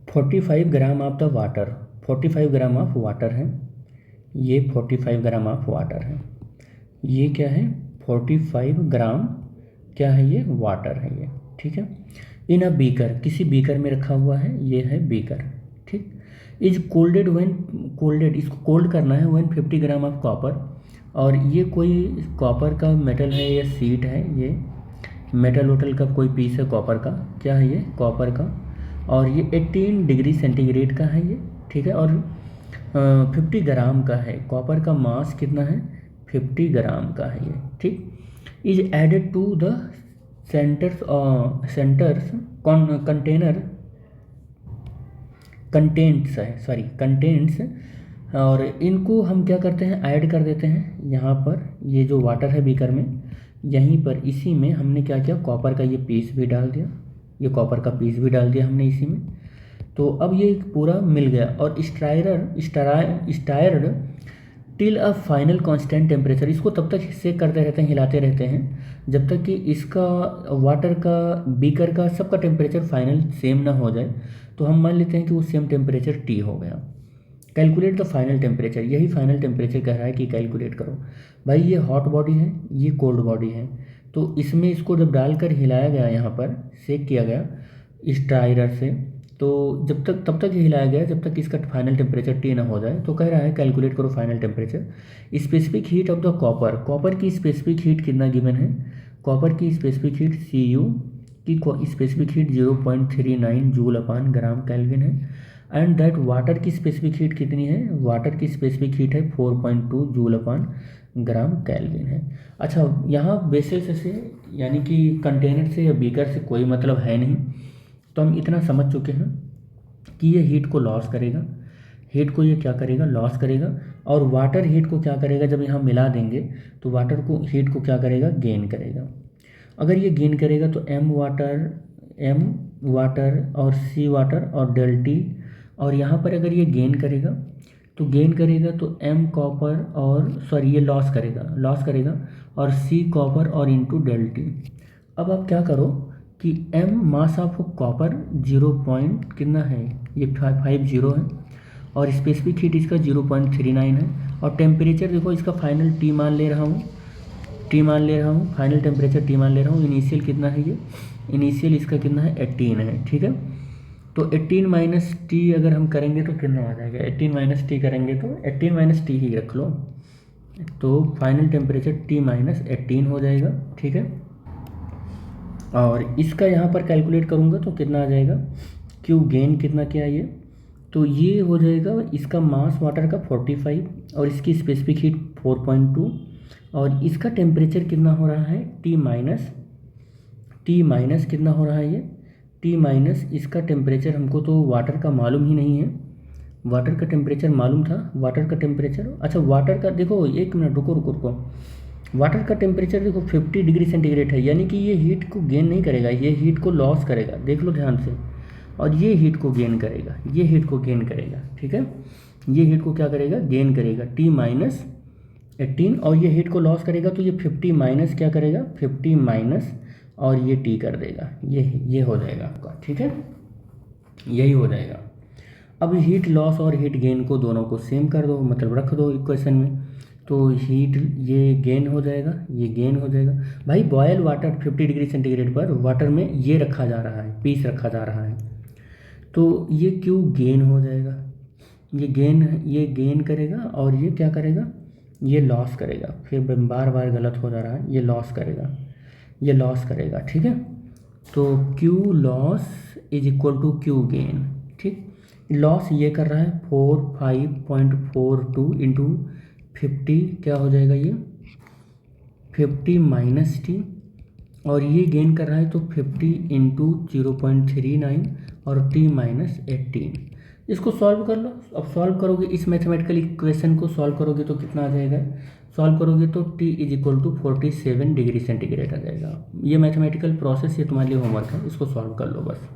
45 gram of the water, 45 gram of water है, ये 45 gram of water है, ये क्या है 45 ग्राम क्या है ये वाटर है ये, ठीक है। इन अ बीकर, किसी बीकर में रखा हुआ है, ये है बीकर, ठीक। इज कोल्डेड व्हेन, कोल्डेड इसको कोल्ड करना है व्हेन 50 ग्राम ऑफ कॉपर, और ये कोई कॉपर का मेटल है या सीट है, ये मेटल वोटल का कोई पीस है कॉपर का, क्या है ये कॉपर का, और ये 18 डिग्री सेंटीग्रेड का है ये, ठीक है। और 50 ग्राम का है, कॉपर का मास कितना है 50 ग्राम का है ये, ठीक। Is added to the centers container contents है, सॉरी कंटेंट्स, और इनको हम क्या करते हैं ऐड कर देते हैं यहाँ पर, ये जो वाटर है बीकर में, यहीं पर इसी में हमने क्या किया कॉपर का ये पीस भी डाल दिया, ये कॉपर का पीस भी डाल दिया हमने इसी में। तो अब ये पूरा मिल गया, और stirred till a final constant temperature, इसको तब तक सेक करते रहते हैं, हिलाते रहते हैं जब तक कि इसका वाटर का बीकर का सबका टेम्परेचर फाइनल सेम ना हो जाए। तो हम मान लेते हैं कि वो सेम टेम्परेचर टी हो गया। कैलकुलेट द फाइनल टेम्परेचर, यही फाइनल टेम्परेचर कह रहा है कि कैलकुलेट करो। भाई ये हॉट बॉडी है, ये कोल्ड बॉडी है, तो इसमें इसको जब डालकर हिलाया गया, यहाँ पर सेक किया गया स्टायरर से, तो जब तक तब तक हिलाया गया जब तक इसका फाइनल टेम्परेचर टी ना हो जाए। तो कह रहा है कैलकुलेट करो final temperature. Specific heat of the copper, copper की स्पेसिफिक हीट कितना गिवन है, कॉपर की स्पेसिफिक हीट Cu की स्पेसिफिक हीट 0.39 जूल अपान ग्राम केल्विन है, एंड दैट वाटर की स्पेसिफिक हीट कितनी है, वाटर की स्पेसिफिक हीट है 4.2 जूल अपान ग्राम केल्विन है। अच्छा, यहाँ बेसिस से यानी कि कंटेनर से या बीकर से कोई मतलब है नहीं, तो हम इतना समझ चुके हैं कि ये हीट को लॉस करेगा, हीट को ये क्या करेगा लॉस करेगा, और वाटर हीट को क्या करेगा जब यहाँ मिला देंगे तो वाटर को हीट को क्या करेगा गेन करेगा। अगर ये गेन करेगा तो एम वाटर और सी वाटर और डेल टी, और यहाँ पर अगर ये गेन करेगा तो एम कॉपर और सॉरी ये लॉस करेगा और सी कॉपर और इंटू डेल टी। अब आप क्या करो कि m mass of copper 0 point कितना है ये 50 है, और स्पेसिफिक हीट इसका 0.39 है, और टेम्परेचर देखो इसका फाइनल टी मान ले रहा हूँ, फाइनल टेम्परेचर टी मान ले रहा हूँ। इनिशियल कितना है ये, इनिशियल इसका कितना है 18 है, ठीक है। तो 18 माइनस टी अगर हम करेंगे तो कितना आ जाएगा, 18 माइनस टी करेंगे तो 18 माइनस टी ही रख लो, तो फाइनल टेम्परेचर टी माइनस 18 हो जाएगा, ठीक है। और इसका यहाँ पर कैलकुलेट करूँगा तो कितना आ जाएगा, क्यू गेन कितना क्या है ये, तो ये हो जाएगा इसका मास वाटर का 45 और इसकी स्पेसिफिक हीट 4.2, और इसका टेम्परेचर कितना हो रहा है टी माइनस कितना हो रहा है ये टी माइनस इसका टेम्परेचर हमको तो वाटर का मालूम ही नहीं है, वाटर का टेम्परेचर मालूम था, वाटर का टेम्परेचर अच्छा वाटर का देखो एक मिनट रुको वाटर का टेम्परेचर देखो 50 डिग्री सेंटीग्रेड है, यानी कि ये हीट को गेन नहीं करेगा, ये हीट को लॉस करेगा, देख लो ध्यान से, और ये हीट को गेन करेगा, ठीक है। ये हीट को क्या करेगा गेन करेगा टी माइनस 18, और ये हीट को लॉस करेगा तो ये 50 माइनस क्या करेगा 50 माइनस और ये टी कर देगा, ये हो जाएगा आपका, ठीक है, यही हो जाएगा। अब हीट लॉस और हीट गेन को दोनों को सेम कर दो, मतलब रख दो इक्वेशन में, तो हीट ये गेन हो जाएगा, ये गेन हो जाएगा। भाई बॉयल वाटर 50 डिग्री सेंटीग्रेड पर वाटर में ये रखा जा रहा है, पीस रखा जा रहा है, तो ये क्यों गेन हो जाएगा, ये गेन करेगा, और ये क्या करेगा ये लॉस करेगा, फिर बार बार गलत हो जा रहा है, ये लॉस करेगा, ठीक है। तो Q loss is equal to Q gain, ठीक। लॉस ये कर रहा है 45.42 इंटू 50 क्या हो जाएगा ये 50 माइनस टी, और ये गेन कर रहा है तो 50 इंटू 0.39 और टी माइनस 18। इसको सॉल्व कर लो, अब सॉल्व करोगे इस मैथमेटिकल इक्वेशन को सॉल्व करोगे तो कितना आ जाएगा, सॉल्व करोगे तो T is equal to 47 degree centigrade आ जाएगा। ये मैथमेटिकल प्रोसेस ये तुम्हारे लिए होमवर्क है, इसको सॉल्व कर लो बस।